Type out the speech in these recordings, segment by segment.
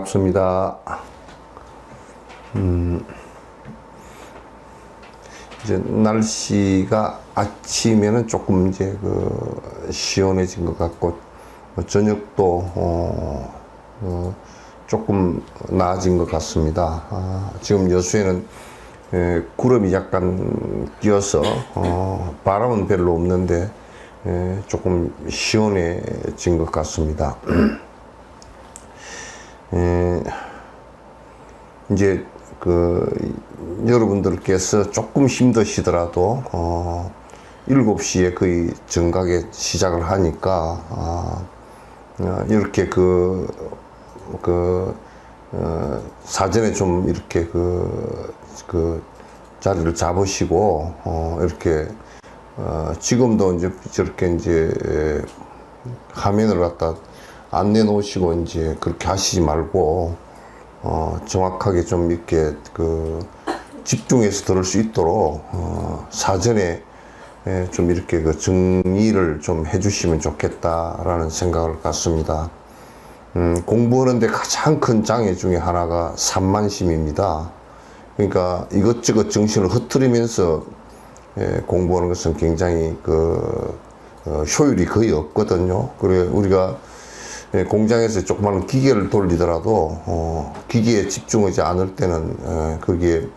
반갑습니다. 이제 날씨가 아침에는 조금 이제 시원해진 것 같고, 저녁도 조금 나아진 것 같습니다. 지금 여수에는 구름이 약간 끼어서 바람은 별로 없는데 조금 시원해진 것 같습니다. 이제 여러분들께서 조금 힘드시더라도 7시에 거의 정각에 시작을 하니까 이렇게 사전에 좀 이렇게 자리를 잡으시고 이렇게 지금도 이제 저렇게 이제 화면을 갖다 안 내놓으시고 이제 그렇게 하시지 말고 정확하게 좀 이렇게 집중해서 들을 수 있도록 사전에 좀 이렇게 정리를 좀 해주시면 좋겠다라는 생각을 갖습니다. 공부하는데 가장 큰 장애 중에 하나가 산만심입니다. 그러니까 이것저것 정신을 흐트리면서 공부하는 것은 굉장히 효율이 거의 없거든요. 그래 우리가 공장에서 조그마한 기계를 돌리더라도 기계에 집중하지 않을 때는 거기에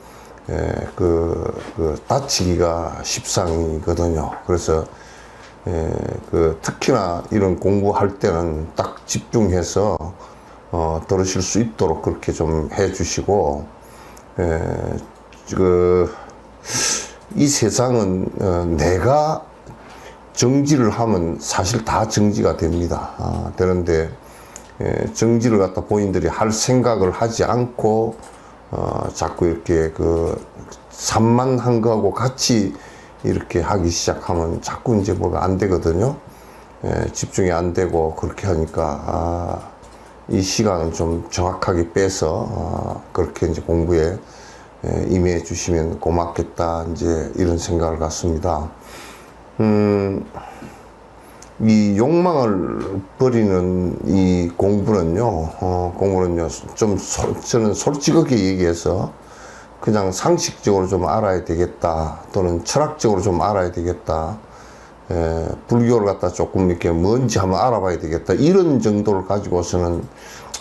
다치기가 십상이거든요. 그래서 특히나 이런 공부할 때는 딱 집중해서 들으실 수 있도록 그렇게 좀 해주시고, 이 세상은 내가 정지를 하면 사실 다 정지가 됩니다. 되는데 정지를 갖다 본인들이 할 생각을 하지 않고 자꾸 이렇게 산만한 거하고 같이 이렇게 하기 시작하면 자꾸 이제 뭐가 안 되거든요. 집중이 안 되고 그렇게 하니까 이 시간을 좀 정확하게 빼서 그렇게 이제 공부에 임해 주시면 고맙겠다, 이제 이런 생각을 갖습니다. 이 욕망을 버리는 이 공부는요, 저는 솔직하게 얘기해서 그냥 상식적으로 좀 알아야 되겠다, 또는 철학적으로 좀 알아야 되겠다, 불교를 갖다 조금 이렇게 뭔지 한번 알아봐야 되겠다, 이런 정도를 가지고서는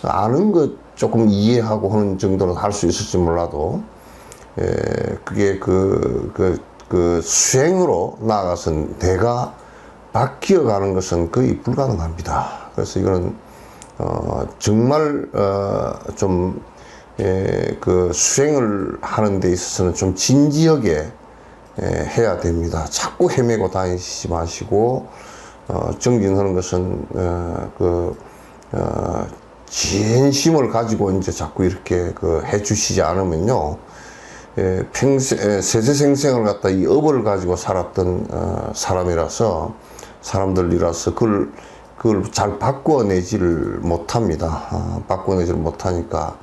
아는 것 조금 이해하고 하는 정도는 할 수 있을지 몰라도, 그게 수행으로 나아가서는 내가 바뀌어가는 것은 거의 불가능합니다. 그래서 이거는 정말 수행을 하는 데 있어서는 좀 진지하게 해야 됩니다. 자꾸 헤매고 다니시지 마시고, 정진하는 것은 진심을 가지고 이제 자꾸 이렇게 해주시지 않으면요, 세세생생을 갖다 이 업을 가지고 살았던 사람들이라서 그걸 잘 바꿔내지를 못합니다. 바꿔내지를 못하니까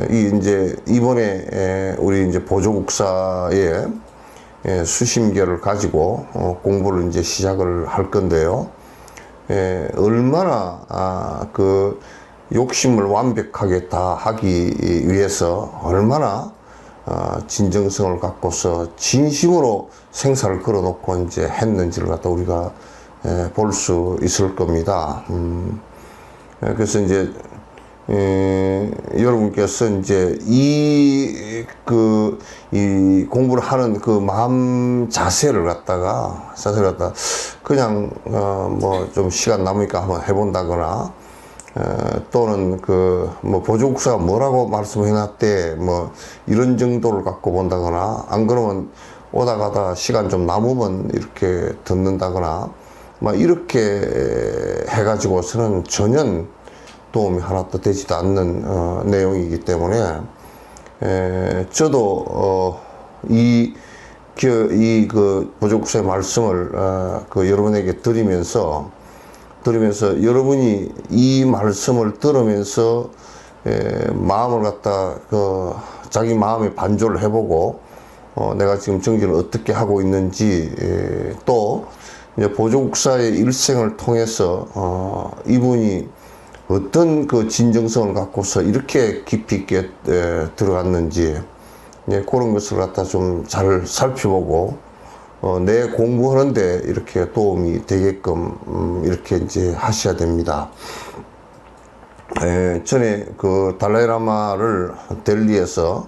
이제 이번에 우리 이제 보조국사에 수심계를 가지고 공부를 이제 시작을 할 건데요. 얼마나 욕심을 완벽하게 다 하기 위해서 얼마나 진정성을 갖고서 진심으로 생사를 걸어놓고 이제 했는지를 갖다 우리가 볼 수 있을 겁니다. 그래서 이제 여러분께서 이제 이 공부를 하는 그 마음 자세를 갖다가 그냥 뭐 좀 시간 남으니까 한번 해본다거나 또는 뭐 보조국사가 뭐라고 말씀해놨대 뭐 이런 정도를 갖고 본다거나 안 그러면 오다 가다 시간 좀 남으면 이렇게 듣는다거나 막 이렇게 해가지고서는 전혀 도움이 하나도 되지도 않는 내용이기 때문에 저도 그 보조국사의 말씀을 여러분에게 드리면서 여러분이 이 말씀을 들으면서 마음을 갖다 자기 마음에 반조를 해보고 내가 지금 정지를 어떻게 하고 있는지 또 이제 보조국사의 일생을 통해서 이분이 어떤 그 진정성을 갖고서 이렇게 깊이 있게 들어갔는지 그런 것을 갖다 좀 잘 살펴보고 내 공부하는데 이렇게 도움이 되게끔 이렇게 이제 하셔야 됩니다. 전에 그 달라이라마를 델리에서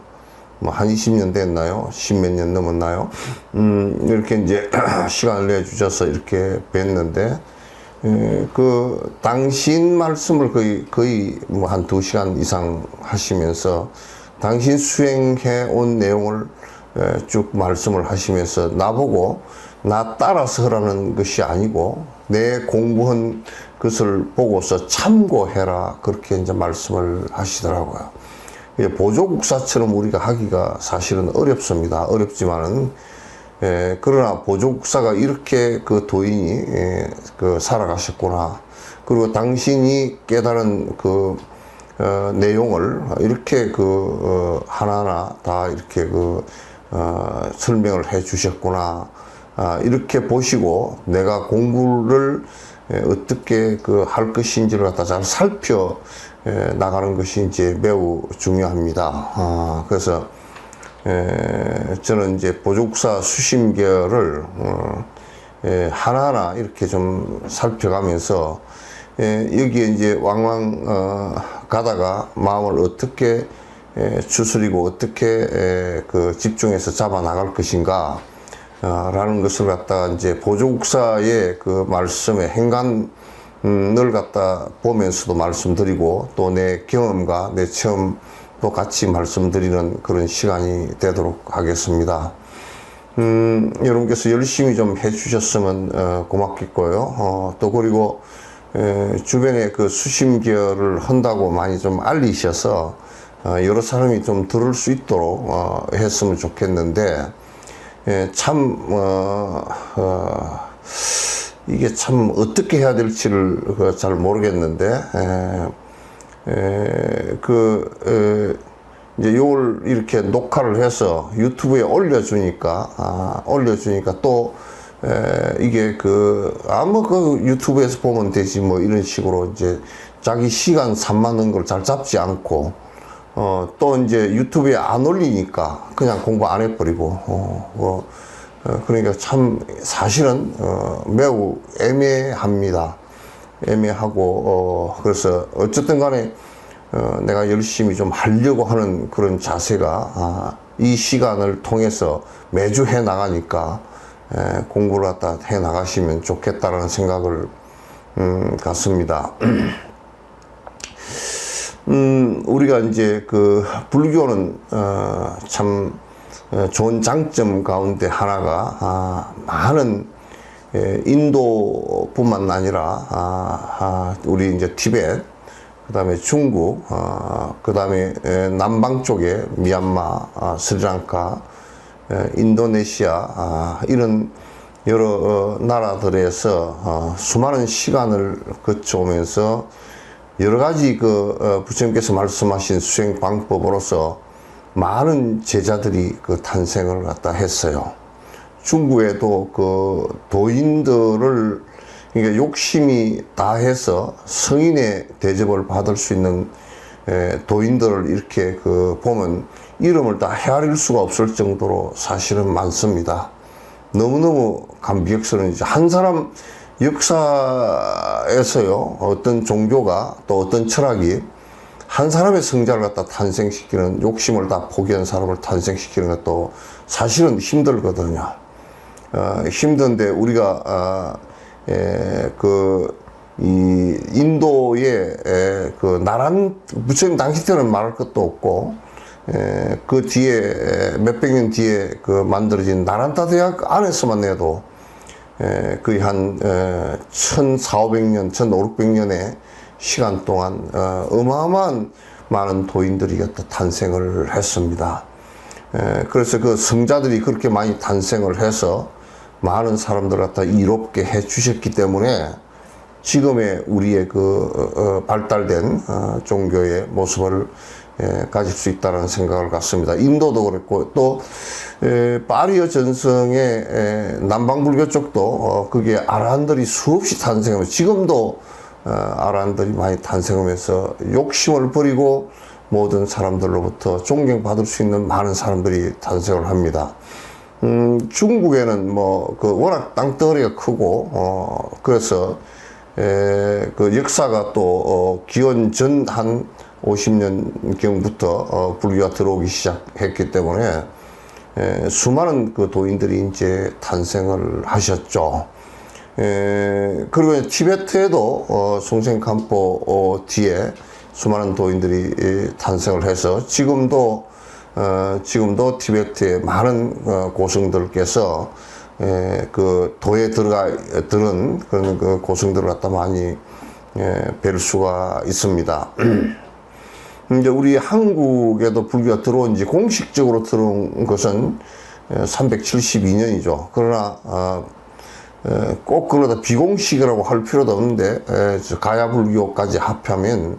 뭐 한 20년 됐나요? 10몇 년 넘었나요? 이렇게 이제 시간을 내주셔서 이렇게 뵀는데 그 당신 말씀을 거의 뭐 한 2시간 이상 하시면서 당신 수행해 온 내용을 쭉 말씀을 하시면서 나보고 나 따라서 하라는 것이 아니고 내 공부한 것을 보고서 참고해라 그렇게 이제 말씀을 하시더라고요. 보조국사처럼 우리가 하기가 사실은 어렵습니다. 어렵지만은 그러나 보조국사가 이렇게 그 도인이 살아가셨구나. 그리고 당신이 깨달은 내용을 이렇게 하나하나 다 이렇게 설명을 해 주셨구나. 이렇게 보시고 내가 공부를 어떻게 할 것인지를 갖다 잘 살펴 나가는 것이 이제 매우 중요합니다. 그래서 저는 이제 보조국사 수심결을 하나하나 이렇게 좀 살펴가면서 여기에 이제 왕왕 가다가 마음을 어떻게 추스리고 어떻게 집중해서 잡아 나갈 것인가 라는 것을 갖다가 이제 보조국사의 그 말씀의 행간을 갖다 보면서도 말씀드리고 또 내 경험과 내 체험도 같이 말씀드리는 그런 시간이 되도록 하겠습니다. 여러분께서 열심히 좀 해주셨으면 고맙겠고요. 또 그리고 주변에 그 수심결을 한다고 많이 좀 알리셔서 여러 사람이 좀 들을 수 있도록 했으면 좋겠는데 이게 참 어떻게 해야 될지를 잘 모르겠는데 이제 요걸 이렇게 녹화를 해서 유튜브에 올려주니까 또 이게 유튜브에서 보면 되지 뭐 이런 식으로 이제 자기 시간 산만한 걸 잘 잡지 않고 또 이제 유튜브에 안 올리니까 그냥 공부 안 해버리고 그러니까 참 사실은 매우 애매합니다. 애매하고 그래서 어쨌든 간에 내가 열심히 좀 하려고 하는 그런 자세가 이 시간을 통해서 매주 해 나가니까 공부를 갖다 해 나가시면 좋겠다라는 생각을 갖습니다. 우리가 이제 불교는 참 좋은 장점 가운데 하나가 많은 인도뿐만 아니라 우리 이제 티베트, 그다음에 중국, 그다음에 남방 쪽에 미얀마, 스리랑카, 인도네시아 이런 여러 나라들에서 수많은 시간을 거쳐오면서 여러 가지 부처님께서 말씀하신 수행 방법으로서 많은 제자들이 탄생을 갖다 했어요. 중국에도 도인들을 그러니까 욕심이 다해서 성인의 대접을 받을 수 있는 도인들을 이렇게 보면 이름을 다 헤아릴 수가 없을 정도로 사실은 많습니다. 너무너무 감비역스러운 이제 한 사람 역사에서요, 어떤 종교가 또 어떤 철학이 한 사람의 성자를 갖다 탄생시키는, 욕심을 다 포기한 사람을 탄생시키는 것도 사실은 힘들거든요. 힘든데 우리가 이 인도의 나란 부처님 당시 때는 말할 것도 없고, 그 뒤에 몇백 년 뒤에 만들어진 나란타 대학 안에서만 해도 거의 한 1400년, 1500년의 시간 동안 어마어마한 많은 도인들이 탄생을 했습니다. 그래서 그 성자들이 그렇게 많이 탄생을 해서 많은 사람들 갖다 이롭게 해 주셨기 때문에 지금의 우리의 발달된 종교의 모습을 가질 수 있다는 생각을 갖습니다. 인도도 그랬고, 또 파리어 전성의 남방불교 쪽도 그게 아라한들이 수없이 탄생하면서, 지금도 아라한들이 많이 탄생하면서 욕심을 버리고 모든 사람들로부터 존경받을 수 있는 많은 사람들이 탄생을 합니다. 중국에는 워낙 땅덩어리가 크고, 그래서 역사가 또 기원 전 한 50년경부터 불교가 들어오기 시작했기 때문에 수많은 도인들이 이제 탄생을 하셨죠. 그리고 티베트에도 송생칸포 뒤에 수많은 도인들이 탄생을 해서 지금도 티베트의 많은 고승들께서 도에 들은 그런 고승들을 갖다 많이 뵐 수가 있습니다. 이제 우리 한국에도 불교가 들어온 지 공식적으로 들어온 것은 372년이죠. 그러나 꼭 그러다 비공식이라고 할 필요도 없는데 가야 불교까지 합하면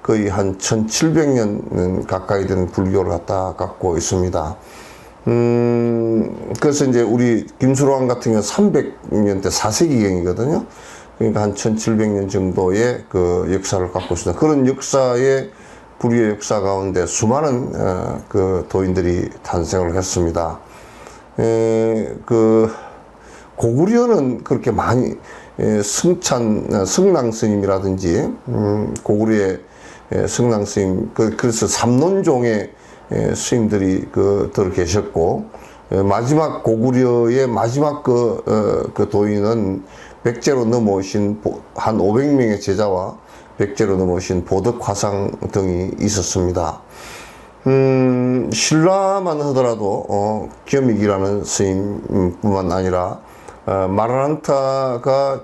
거의 한 1700년 가까이 된 불교를 갖고 있습니다. 그래서 이제 우리 김수로왕 같은 경우는 300년대 4세기경이거든요. 그러니까 한 1700년 정도의 역사를 갖고 있습니다. 그런 역사의 불교 역사 가운데 수많은 도인들이 탄생을 했습니다. 고구려는 그렇게 많이 성랑 스님이라든지 고구려의 성랑 스님, 그래서 삼론종의 스님들이 들어 계셨고, 마지막 고구려의 마지막 도인은 백제로 넘어오신 한 500명의 제자와 백제로 넘어오신 보덕화상 등이 있었습니다. 신라만 하더라도 겸익이라는 스님뿐만 아니라 마라난타가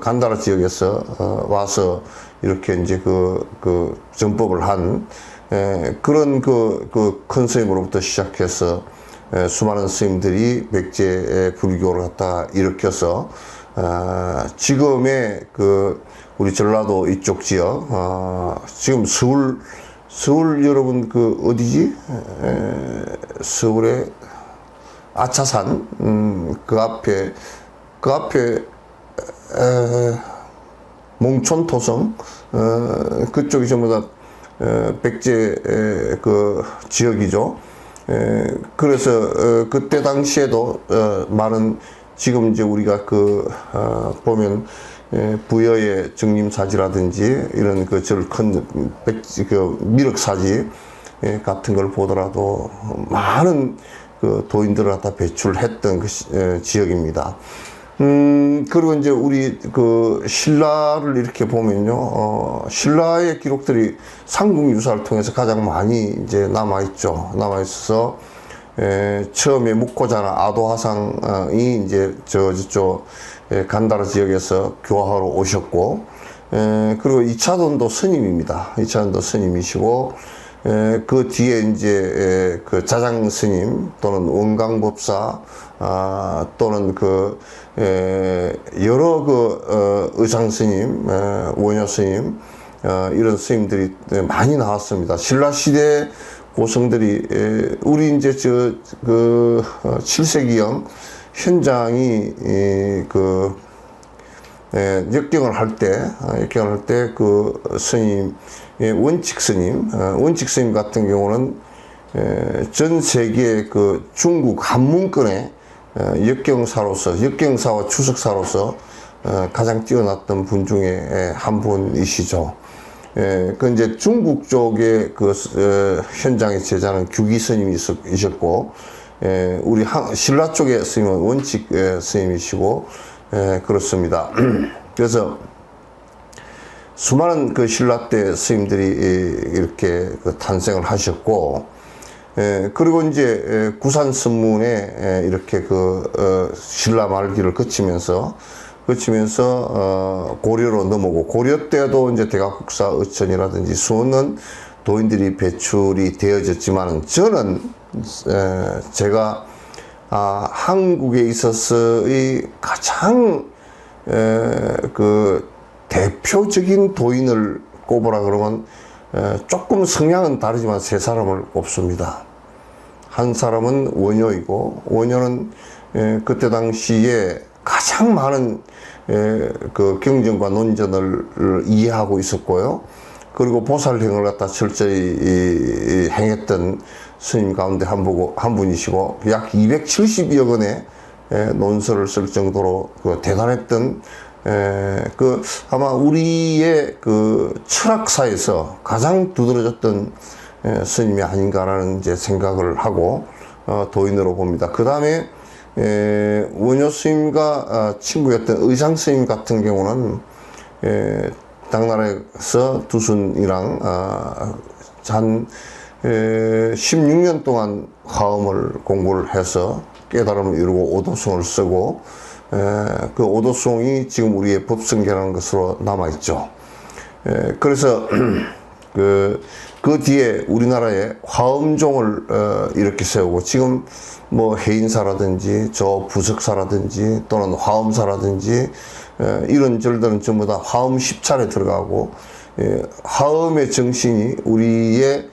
간다라 지역에서 와서 이렇게 이제 전법을 한 그런 큰 스님으로부터 시작해서 수많은 스님들이 백제의 불교를 갖다 일으켜서 지금의 우리 전라도 이쪽 지역, 지금 서울 여러분 어디지? 서울의 아차산, 그 앞에 몽촌토성, 그쪽이 전부 다 백제 지역이죠. 그래서 그때 당시에도 많은, 지금 이제 우리가 보면 부여의 정림사지라든지 이런 절 큰 미륵사지 같은 걸 보더라도 많은 도인들을 갖다 배출했던 지역입니다. 그리고 이제 우리 신라를 이렇게 보면요, 신라의 기록들이 삼국유사를 통해서 가장 많이 이제 남아있죠. 남아있어서, 처음에 묵고자나 아도화상이 이제 저쪽 간다라 지역에서 교화하러 오셨고, 그리고 이차돈도 스님입니다. 이차돈도 스님이시고, 그 뒤에 이제 자장 스님 또는 원광법사, 또는 여러 의상 스님, 원효 스님, 이런 스님들이 많이 나왔습니다. 신라 시대 고성들이, 우리 이제 7세기경 현장이 역경을 할 때 그 스님, 원칙 스님 같은 경우는 전 세계 그 중국 한문권의 역경사와 추석사로서 가장 뛰어났던 분 중에 한 분이시죠. 그 이제 중국 쪽의 그 현장의 제자는 규기 스님이 있었고, 우리 신라 쪽의 스님은 원칙 스님이시고, 그렇습니다. 그래서 수많은 그 신라 때 스님들이 이렇게 그 탄생을 하셨고, 그리고 이제 구산 선문에 이렇게 그 신라 말기를 거치면서 고려로 넘어오고, 고려 때도 이제 대각국사 어천이라든지 수없는 도인들이 배출이 되어졌지만은, 저는 제가 한국에 있어서의 가장 그 대표적인 도인을 꼽으라 그러면 조금 성향은 다르지만 세 사람을 꼽습니다. 한 사람은 원효이고, 원효는 그때 당시에 가장 많은 그 경전과 논전을 이해하고 있었고요. 그리고 보살행을 갖다 철저히 행했던 스님 가운데 한 분이시고, 약 270여 권의 논설을 쓸 정도로 그 대단했던, 그 아마 우리의 그 철학사에서 가장 두드러졌던 스님이 아닌가라는 이제 생각을 하고 도인으로 봅니다. 그 다음에 원효 스님과 친구였던 의상 스님 같은 경우는 당나라에서 두순이랑 한 16년 동안 화엄을 공부를 해서 깨달음을 이루고 오도송을 쓰고, 그 오도송이 지금 우리의 법성계라는 것으로 남아있죠. 그래서 그 뒤에 우리나라에 화엄종을 이렇게 세우고, 지금 뭐 해인사라든지 저 부석사라든지 또는 화엄사라든지 이런 절들은 전부 다 화엄 10차례 들어가고, 화엄의 정신이 우리의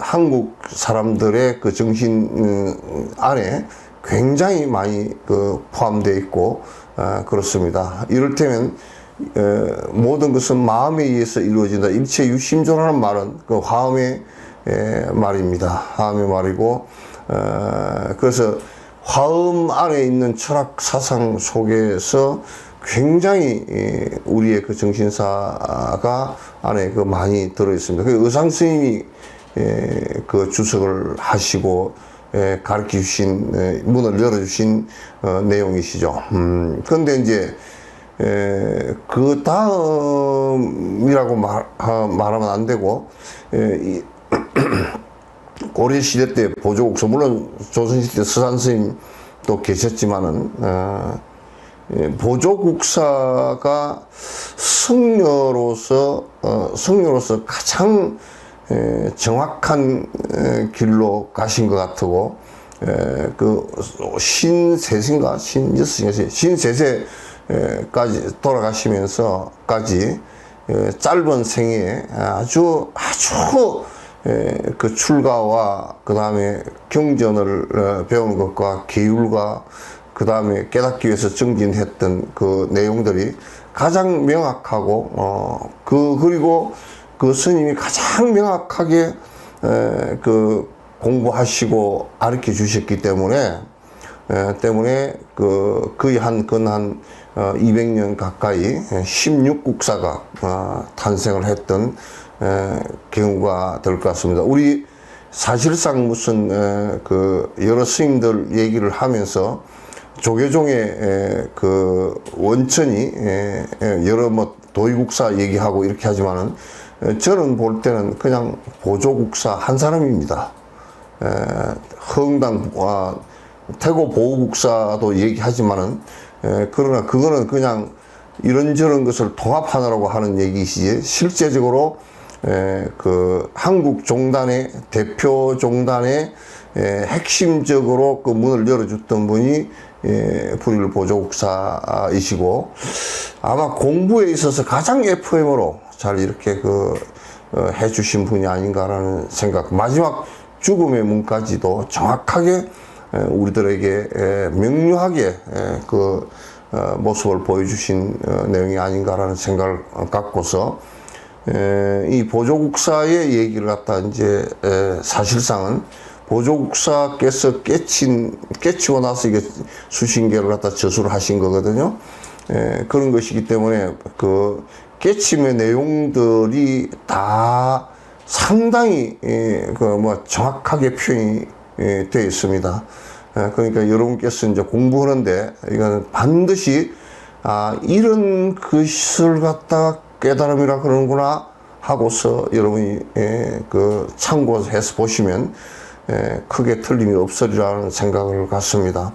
한국 사람들의 그 정신 안에 굉장히 많이 그 포함되어 있고, 그렇습니다. 이를테면 모든 것은 마음에 의해서 이루어진다. 일체 유심조라는 말은 그 화엄의 말입니다. 화엄의 말이고, 그래서 화엄 안에 있는 철학 사상 속에서 굉장히 우리의 그 정신사가 안에 그 많이 들어 있습니다. 그 의상 스님이 그 주석을 하시고 가르쳐 주신, 문을 열어 주신 내용이시죠. 그런데 이제 그 다음이라고 말하면 안 되고, 고려시대 때 보조국사, 물론 조선시대 서산 스님도 계셨지만은, 보조국사가 성녀로서 가장 정확한 길로 가신 것 같고, 그 신세신가 신세세까지 돌아가시면서까지 짧은 생에 아주 그 출가와 그 다음에 경전을 배우는 것과 계율과 그 다음에 깨닫기 위해서 정진했던 그 내용들이 가장 명확하고, 그리고 그 스님이 가장 명확하게 그 공부하시고 가르쳐 주셨기 때문에 그 거의 한 200년 가까이 16국사가 탄생을 했던 경우가 될 것 같습니다. 우리 사실상 무슨 그 여러 스님들 얘기를 하면서 조계종의 그 원천이 여러 뭐 도의국사 얘기하고 이렇게 하지만은, 저는 볼 때는 그냥 보조국사 한 사람입니다. 허응당 태고 보호국사도 얘기하지만은, 그러나 그거는 그냥 이런저런 것을 통합하느라고 하는 얘기이지, 실제적으로 그 한국 종단의 대표 종단의 핵심적으로 그 문을 열어줬던 분이 불일 보조국사이시고, 아마 공부에 있어서 가장 FM으로 잘 이렇게 해주신 분이 아닌가라는 생각. 마지막 죽음의 문까지도 정확하게 우리들에게 명료하게 모습을 보여주신 내용이 아닌가라는 생각을 갖고서 이 보조국사의 얘기를 갖다 이제 사실상은 보조국사께서 깨치고 나서 이게 수십 개를 갖다 저술을 하신 거거든요. 그런 것이기 때문에 그 깨침의 내용들이 다 상당히 정확하게 표현이 되어 있습니다. 그러니까 여러분께서 이제 공부하는데 이거는 반드시 이런 것을 갖다가 깨달음이라 그러는구나 하고서 여러분이 그 참고해서 보시면 크게 틀림이 없으리라는 생각을 갖습니다.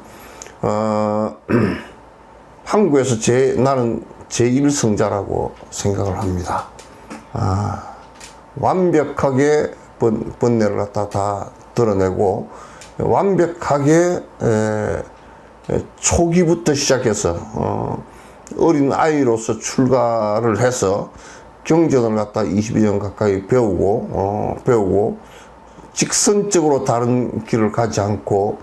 한국에서 나는 제1성자라고 생각을 합니다. 완벽하게 번뇌를 갖다 다 드러내고 완벽하게 초기부터 시작해서 어린 아이로서 출가를 해서 경전을 갖다 22년 가까이 배우고 직선적으로 다른 길을 가지 않고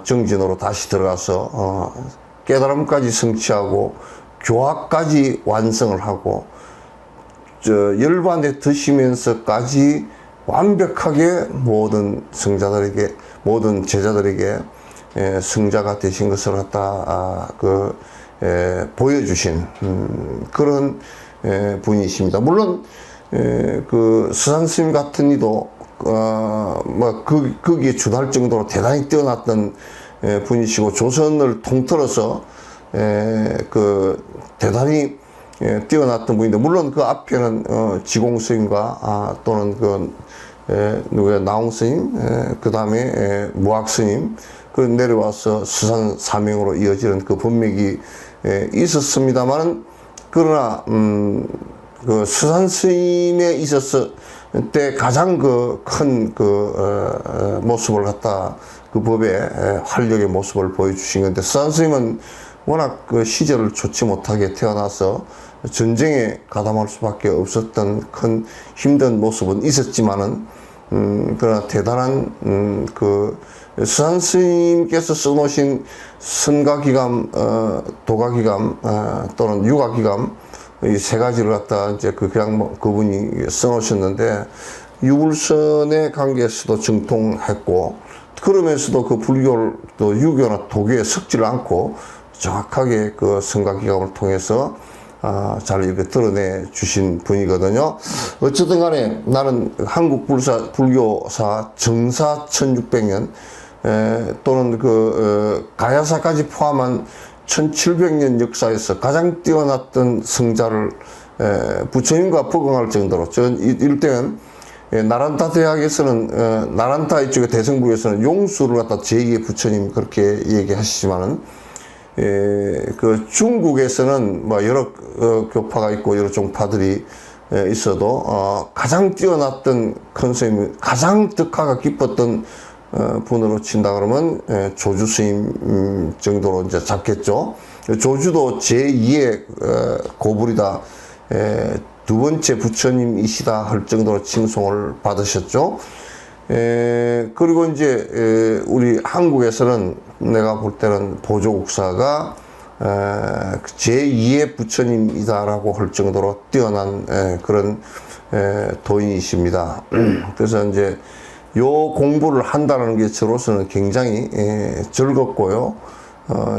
정진으로 다시 들어가서 깨달음까지 성취하고 교화까지 완성을 하고 열반에 드시면서까지 완벽하게 모든 성자들에게 모든 제자들에게 성자가 되신 것을 갖다 보여주신 그런 분이십니다. 물론 그 수산 스님 같은 이도 거기에 준할 정도로 대단히 뛰어났던 분이시고 조선을 통틀어서 대단히 뛰어났던 분인데 물론 그 앞에는 지공 스님과 또는 나홍 스님, 그 다음에 무학 스님, 내려와서 수산 사명으로 이어지는 그 법맥이 있었습니다만 그러나 그 수산 스님에 있어서 때 가장 큰 모습을 갖다 그 법의 활력의 모습을 보여주신 건데 수산 스님은 워낙 그 시절을 좋지 못하게 태어나서 전쟁에 가담할 수밖에 없었던 큰 힘든 모습은 있었지만은 그러나 대단한 그 수산 스님께서 써놓으신 선가기감, 도가기감 또는 유가기감 이 세 가지를 갖다 이제 그분이 써놓으셨는데 유불선의 관계에서도 정통했고 그러면서도 그 불교를 또 유교나 도교에 섞지를 않고 정확하게 그 선가기감을 통해서 잘 이렇게 드러내 주신 분이거든요. 어쨌든 간에 나는 한국 불교사 정사 1600년 또는 가야사까지 포함한 1700년 역사에서 가장 뛰어났던 성자를 부처님과 버금할 정도로 이럴 때는 나란타 대학에서는 나란타 이쪽에 대성부에서는 용수를 갖다 제2의 부처님 그렇게 얘기하시지만은 그 중국에서는 여러 교파가 있고 여러 종파들이 있어도 가장 뛰어났던 큰 스님, 가장 덕화가 깊었던 분으로 친다 그러면 조주 스님 정도로 이제 잡겠죠. 조주도 제2의 고불이다, 두 번째 부처님이시다 할 정도로 칭송을 받으셨죠. 그리고 이제 우리 한국에서는 내가 볼 때는 보조국사가 제2의 부처님이다라고 할 정도로 뛰어난 그런 도인이십니다. 그래서 이제 요 공부를 한다는 게 저로서는 굉장히 즐겁고요.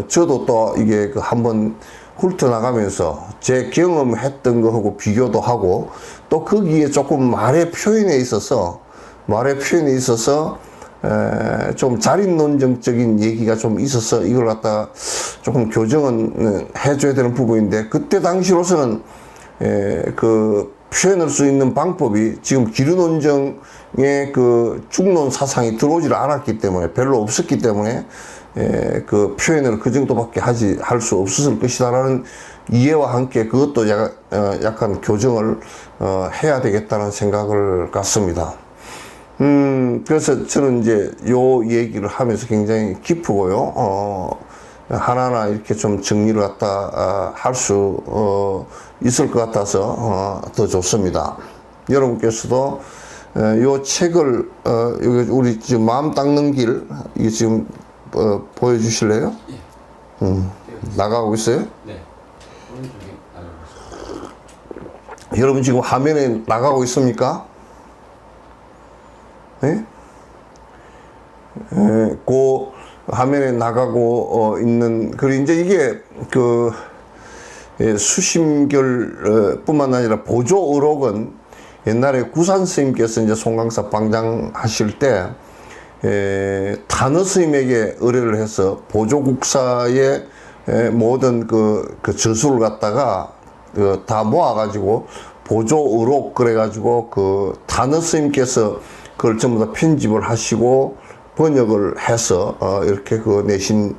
저도 또 이게 한번 훑어나가면서 제 경험했던 거하고 비교도 하고 또 거기에 조금 말의 표현에 있어서 좀 자립논정적인 얘기가 좀 있어서 이걸 갖다 조금 교정은 해줘야 되는 부분인데 그때 당시로서는 그 표현할 수 있는 방법이 지금 기류논정의 그 중론 사상이 들어오질 않았기 때문에 별로 없었기 때문에 그 표현을 그 정도밖에 할 수 없었을 것이다라는 이해와 함께 그것도 약간 교정을 해야 되겠다는 생각을 갖습니다. 그래서 저는 이제 요 얘기를 하면서 굉장히 기쁘고요. 하나하나 이렇게 좀 정리를 갖다 할 수 있을 것 같아서 더 좋습니다. 여러분께서도 요 책을 여기 우리 지금 마음 닦는 길 이게 지금 보여주실래요? 예. 나가고 있어요? 네. 오른쪽에 나가고 있습니다. 여러분 지금 화면에 나가고 있습니까? 네? 그 화면에 나가고 있는, 그리고 이제 이게 그 수심결 뿐만 아니라 보조 의록은 옛날에 구산 스님께서 이제 송강사 방장 하실 때 단어 스님에게 의뢰를 해서 보조국사의 모든 그 저수를 갖다가 다 모아가지고 보조 의록 그래가지고 그 단어 스님께서 그걸 전부 다 편집을 하시고 번역을 해서 이렇게 그 내신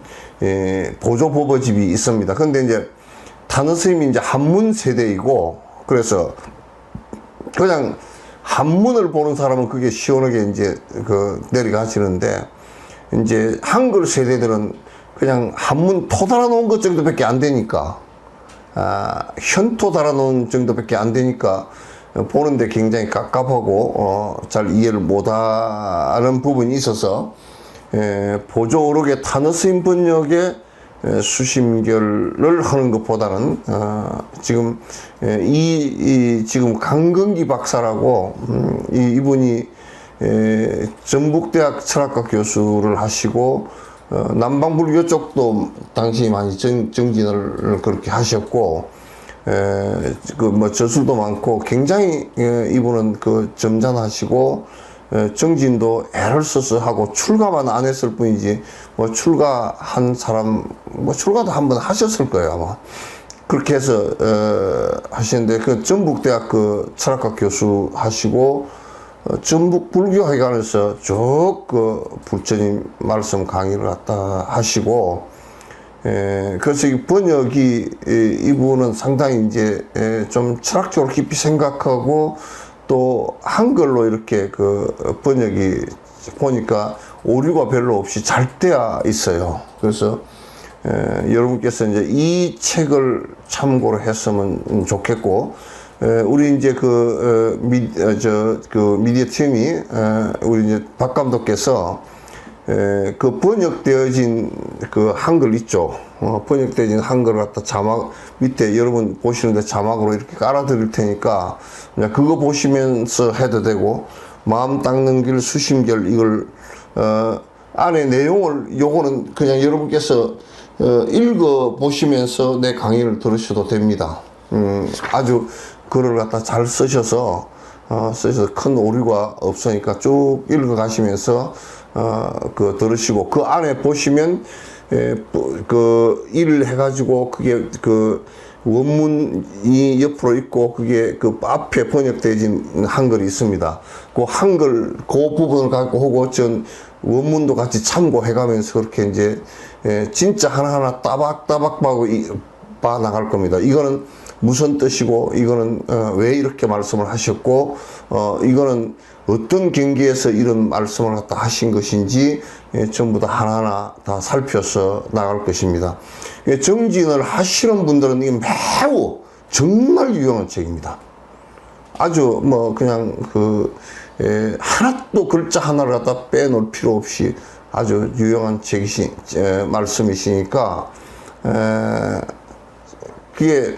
보조 보보집이 있습니다. 근데 이제 단어 스님이 이제 한문 세대이고, 그래서 그냥 한문을 보는 사람은 그게 시원하게 이제 그 내려가시는데, 이제 한글 세대들은 그냥 한문 토 달아놓은 것 정도밖에 안 되니까, 현토 달아놓은 정도밖에 안 되니까 보는데 굉장히 깝깝하고 잘 이해를 못하는 부분이 있어서 보조 의록의 단어 스님 번역에 수심결을 하는 것보다는 지금 지금 강건기 박사라고 이분이 전북대학 철학과 교수를 하시고 남방불교 쪽도 당시 많이 정진을 그렇게 하셨고 그 뭐 저술도 많고 굉장히 이분은 그 점잖하시고 정진도 애를 써서 하고 출가만 안 했을 뿐이지 뭐 출가한 사람 뭐 출가도 한번 하셨을 거예요 아마. 그렇게 해서 하시는데 그 전북대학 그 철학과 교수 하시고 전북 불교회관에서 쭉 그 부처님 말씀 강의를 갖다 하시고 그래서 이 번역이 이분은 상당히 이제 좀 철학적으로 깊이 생각하고 또 한글로 이렇게 그 번역이 보니까 오류가 별로 없이 잘 되어 있어요. 그래서 여러분께서 이제 이 책을 참고로 했으면 좋겠고, 우리 이제 그 미디어 팀이 우리 이제 박 감독께서 그 번역되어진 그 한글 있죠. 번역되어진 한글을 갖다 자막 밑에 여러분 보시는데 자막으로 이렇게 깔아드릴 테니까 그냥 그거 보시면서 해도 되고, 마음 닦는 길 수심결 이걸 안에 내용을 요거는 그냥 여러분께서 읽어 보시면서 내 강의를 들으셔도 됩니다. 아주 글을 갖다 잘 쓰셔서 큰 오류가 없으니까 쭉 읽어 가시면서 그 들으시고, 그 안에 보시면 그 일을 해가지고 그게 그 원문이 옆으로 있고 그게 그 앞에 번역되어진 한글이 있습니다. 그 한글 그 부분을 갖고 하고 전 원문도 같이 참고해가면서 그렇게 이제 진짜 하나하나 따박따박 봐 나갈 겁니다. 이거는 무슨 뜻이고, 이거는 왜 이렇게 말씀을 하셨고, 이거는 어떤 경계에서 이런 말씀을 갖다 하신 것인지 전부 다 하나하나 다 살펴서 나갈 것입니다. 정진을 하시는 분들은 이게 매우 정말 유용한 책입니다. 아주 뭐 그냥 하나도 글자 하나를 갖다 빼놓을 필요 없이 아주 유용한 말씀이시니까 그게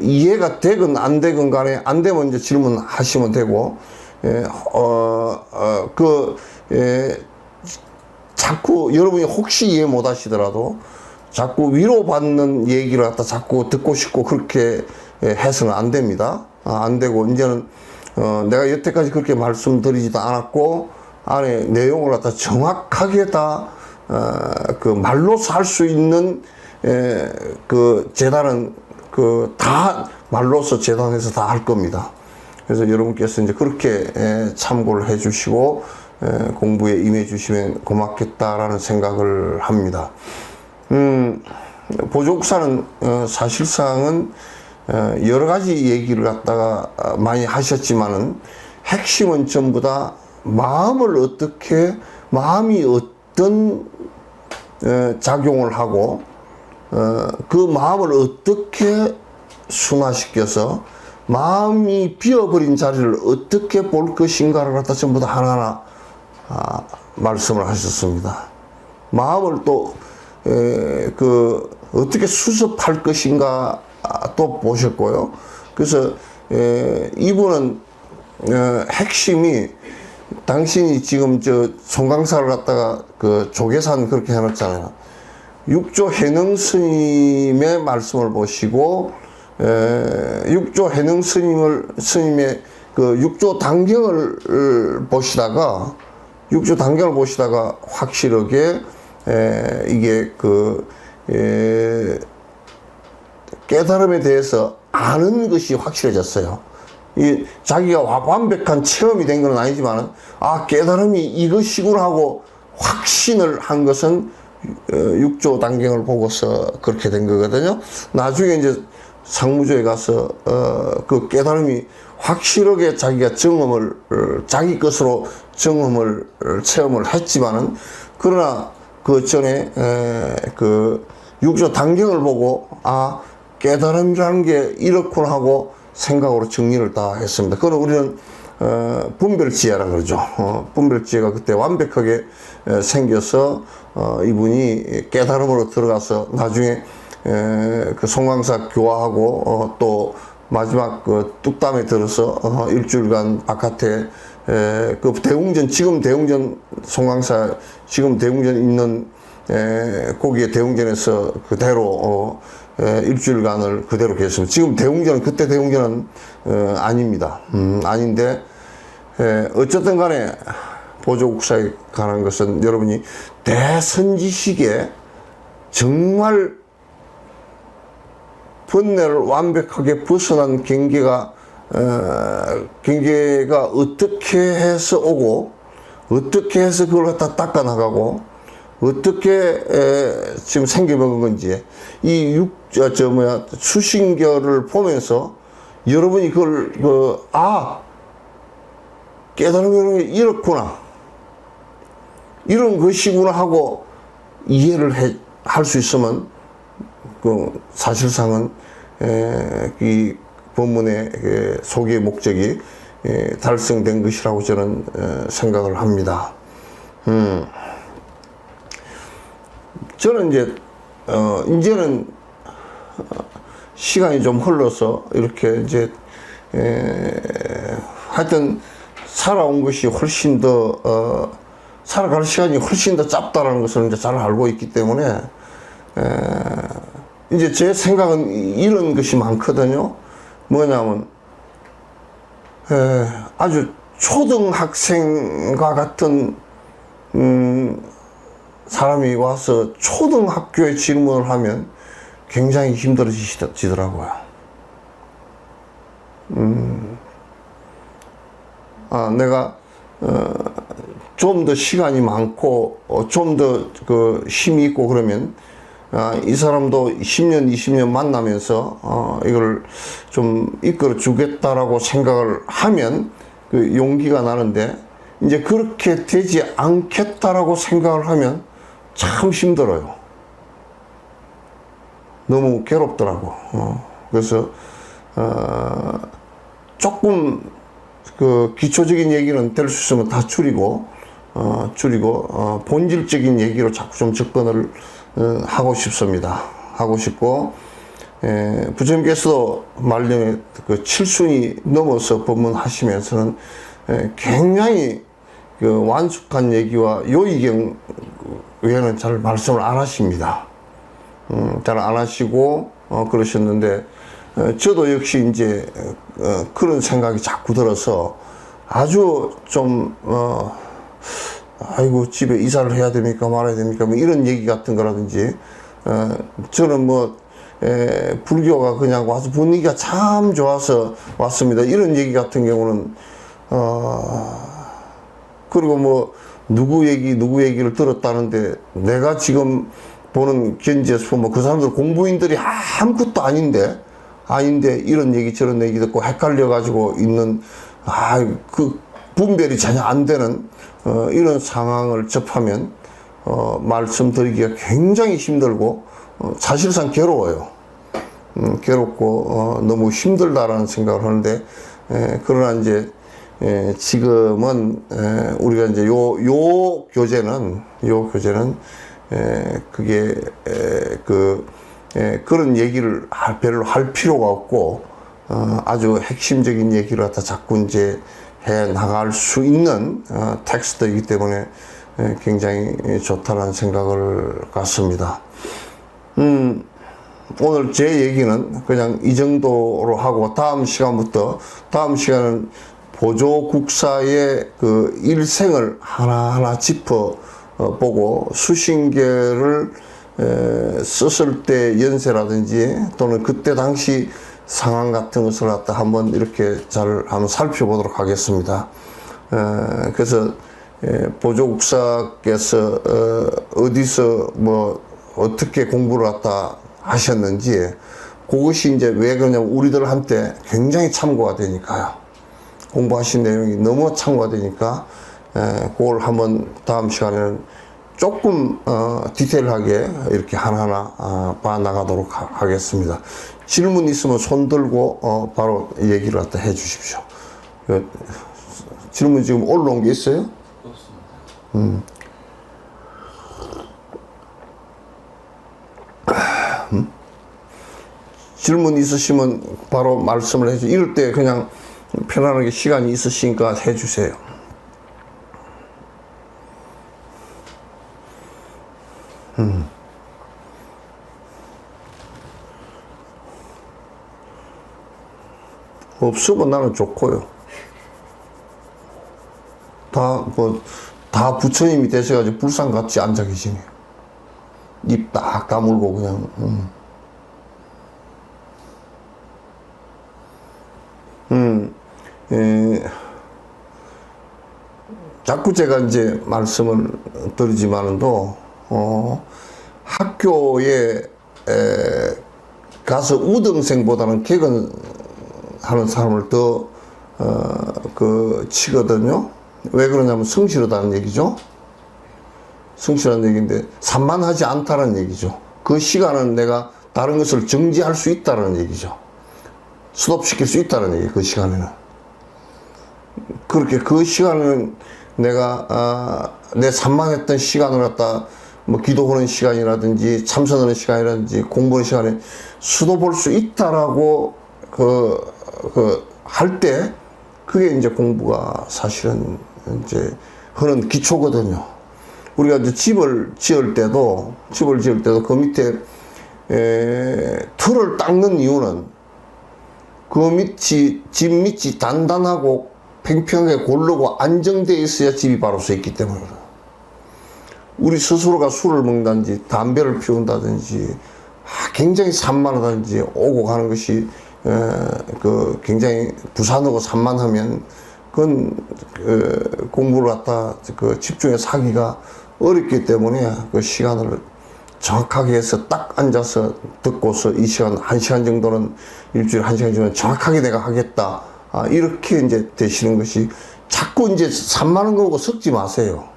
이해가 되건 안 되건 간에 안 되면 이제 질문하시면 되고, 자꾸 여러분이 혹시 이해 못 하시더라도 자꾸 위로받는 얘기를 갖다 자꾸 듣고 싶고 그렇게 해서는 안 됩니다. 안 되고, 이제는 내가 여태까지 그렇게 말씀드리지도 않았고 안에 내용을 갖다 정확하게 다 그 말로서 할 수 있는 그 재단은 다 말로서 재단해서 다 할 겁니다. 그래서 여러분께서 이제 그렇게 참고를 해 주시고 공부에 임해 주시면 고맙겠다라는 생각을 합니다. 보조국사는 사실상은 여러 가지 얘기를 갖다가 많이 하셨지만은 핵심은 전부 다 마음이 어떤 작용을 하고 그 마음을 어떻게 순화시켜서 마음이 비어버린 자리를 어떻게 볼 것인가를 갖다 전부 다 하나하나 말씀을 하셨습니다. 마음을 또 어떻게 수습할 것인가 또 보셨고요. 그래서 이분은 핵심이 당신이 지금 저 송강사를 갖다가 그 조계산 그렇게 해놨잖아요. 육조 해능 스님의 말씀을 보시고 육조 해능 스님의 그 육조 단경을 보시다가 확실하게 이게 그 깨달음에 대해서 아는 것이 확실해졌어요. 이 자기가 완벽한 체험이 된 건 아니지만 깨달음이 이것이구나 하고 확신을 한 것은 육조 단경을 보고서 그렇게 된 거거든요. 나중에 이제 상무조에 가서 그 깨달음이 확실하게 자기가 자기 것으로 체험을 했지만은, 그러나 그 전에 그 육조 단경을 보고 깨달음이라는 게 이렇구나 하고 생각으로 정리를 다 했습니다. 그건 우리는 분별지혜라 그러죠. 분별지혜가 그때 완벽하게 생겨서 이분이 깨달음으로 들어가서 나중에 그 송광사 교화하고 또 마지막 그 뚝담에 들어서 일주일간 바깥에 그 대웅전, 지금 대웅전 송광사 지금 대웅전 있는 거기에 대웅전에서 그대로 일주일간을 그대로 계셨습니다. 지금 대웅전은, 그때 대웅전은 아닙니다. 아닌데 어쨌든 간에 보조국사에 관한 것은 여러분이 대선지식에 정말 번뇌를 완벽하게 벗어난 경계가 어떻게 해서 오고, 어떻게 해서 그걸 갖다 닦아나가고, 어떻게 지금 생겨먹은 건지, 이 수신결을 보면서 여러분이 그걸 깨달음이 이렇구나, 이런 것이구나 하고 이해를 할 수 있으면 그 사실상은 이 본문의 소개의 목적이 달성된 것이라고 저는 생각을 합니다. 저는 이제는 시간이 좀 흘러서 이렇게 하여튼 살아온 것이 훨씬 더 살아갈 시간이 훨씬 더 짧다라는 것을 이제 잘 알고 있기 때문에 이제 제 생각은 이런 것이 많거든요. 뭐냐면 아주 초등학생과 같은 사람이 와서 초등학교에 질문을 하면 굉장히 힘들어지더라고요. 내가 좀 더 시간이 많고 좀 더 그 힘이 있고 그러면 이 사람도 10년, 20년 만나면서 이걸 좀 이끌어 주겠다라고 생각을 하면 그 용기가 나는데, 이제 그렇게 되지 않겠다라고 생각을 하면 참 힘들어요. 너무 괴롭더라고. 그래서 조금 그 기초적인 얘기는 될 수 있으면 다 줄이고 본질적인 얘기로 자꾸 좀 접근을 하고 싶습니다. 하고 싶고, 부처님께서도 말년에 그 7순이 넘어서 법문하시면서는 굉장히 그 완숙한 얘기와 요의경 외에는 잘 말씀을 안 하십니다. 잘 안 하시고 그러셨는데, 저도 역시 이제 그런 생각이 자꾸 들어서 아주 좀 아이고 집에 이사를 해야 됩니까 말아야 됩니까 뭐 이런 얘기 같은 거라든지, 저는 불교가 그냥 와서 분위기가 참 좋아서 왔습니다 이런 얘기 같은 경우는 그리고 누구 얘기를 들었다는데, 내가 지금 보는 견지에서 보면 그 사람들 공부인들이 아무것도 아닌데 이런 얘기 저런 얘기 듣고 헷갈려 가지고 있는 그 분별이 전혀 안 되는 이런 상황을 접하면 말씀드리기가 굉장히 힘들고 사실상 괴로워요. 괴롭고 너무 힘들다라는 생각을 하는데, 그러나 이제 지금은 우리가 이제 요 교재는 그게 그런 얘기를 별로 할 필요가 없고, 아주 핵심적인 얘기를 갖다 자꾸 이제 해 나갈 수 있는 텍스트이기 때문에 굉장히 좋다는 생각을 갖습니다. 오늘 제 얘기는 그냥 이 정도로 하고, 다음 시간은 보조국사의 그 일생을 하나하나 짚어보고 수신계를 썼을 때 연세라든지 또는 그때 당시 상황 같은 것을 갖다 한번 이렇게 잘 한번 살펴보도록 하겠습니다. 그래서 보조국사께서 어디서 뭐 어떻게 공부를 갖다 하셨는지, 그것이 이제 왜 그러냐면 우리들한테 굉장히 참고가 되니까요. 공부하신 내용이 너무 참고가 되니까 그걸 한번 다음 시간에는 조금 디테일하게 이렇게 하나하나 봐 나가도록 하겠습니다. 질문 있으면 손 들고 바로 얘기를 갖다 해 주십시오. 질문 지금 올라온 게 있어요? 없습니다. 질문 있으시면 바로 말씀을 해주세요. 이럴 때 그냥 편안하게 시간이 있으시니까 해주세요. 없으면 나는 좋고요. 다 부처님이 되셔가지고 불상같이 앉아 계시네. 입 딱 다물고 그냥. 자꾸 제가 이제 말씀을 드리지만도, 학교에 가서 우등생보다는 개근하는 사람을 더, 치거든요. 왜 그러냐면 성실하다는 얘기죠. 성실한 얘기인데, 산만하지 않다는 얘기죠. 그 시간은 내가 다른 것을 정지할 수 있다는 얘기죠. 스톱시킬 수 있다는 얘기, 그 시간에는. 그렇게 그 시간은 내가, 내 산만했던 시간을 갖다, 뭐, 기도하는 시간이라든지, 참선하는 시간이라든지, 공부하는 시간에 수도 볼 수 있다라고, 할 때, 그게 이제 공부가 사실은 이제 하는 기초거든요. 우리가 이제 집을 지을 때도 그 밑에, 틀을 닦는 이유는 그 집 밑이 단단하고 팽팽하게 고르고 안정되어 있어야 집이 바로 서 있기 때문에. 우리 스스로가 술을 먹는다든지 담배를 피운다든지 굉장히 산만하다든지 오고 가는 것이 굉장히 부산하고 산만하면 그건 공부를 갖다 집중해서 하기가 어렵기 때문에 그 시간을 정확하게 해서 딱 앉아서 듣고서 이 시간, 1시간 정도는 일주일에 1시간 정도는 정확하게 내가 하겠다. 이렇게 이제 되시는 것이, 자꾸 이제 산만한 거고 섞지 마세요.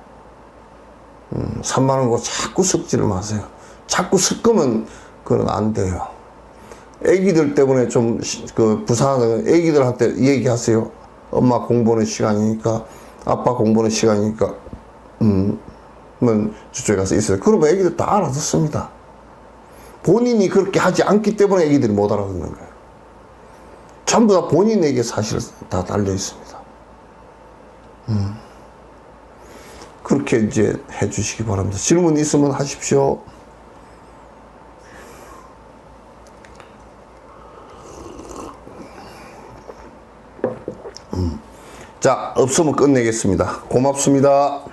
산만한 거 자꾸 섞지를 마세요. 자꾸 섞으면 그건 안 돼요. 애기들 때문에 좀 부산하다가 애기들한테 얘기하세요. 엄마 공부하는 시간이니까, 아빠 공부하는 시간이니까, 저쪽에 가서 있어요. 그러면 애기들 다 알아듣습니다. 본인이 그렇게 하지 않기 때문에 애기들이 못 알아듣는 거예요. 전부 다 본인에게 사실 다 달려 있습니다. 그렇게 이제 해 주시기 바랍니다. 질문 있으면 하십시오. 자, 없으면 끝내겠습니다. 고맙습니다.